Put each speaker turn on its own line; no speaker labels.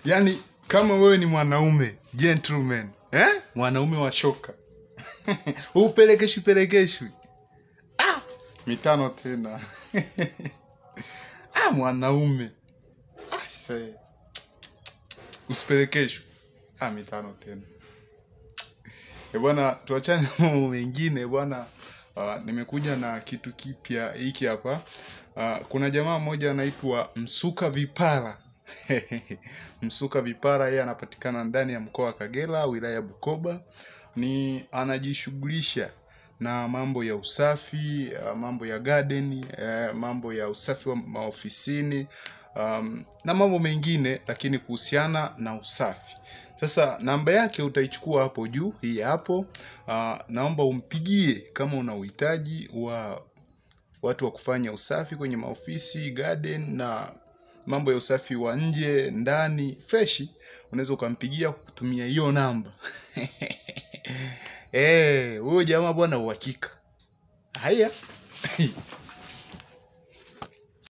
Yani kama wewe ni mwanaume gentleman, mwanaume wa shoka. Upelekeshwi. Mitano tena. Mwanaume. Say. Usipelekeshwe. Mitano tena. Bwana, tuachane na mambo mengine bwana. Nimekuja na kitu kipya hiki hapa. Kuna jamaa mmoja anaitwa Msuka Vipara. Msuka Vipara, yeye anapatikana ndani ya mkoa wa Kagera, wilaya Bukoba. Anajishughulisha na mambo ya usafi, mambo ya garden, mambo ya usafi wa maofisini, na mambo mengine lakini kuhusiana na usafi. Sasa namba yake utaichukua hapo juu, hii hapo. Naomba umpigie kama una uhitaji wa watu wa kufanya usafi kwenye maofisi, garden na mambo ya usafi wa nje, ndani, freshi. Unaweza ukampigia kutumia hiyo namba. Huyo jamaa bwana uhakika. Haya.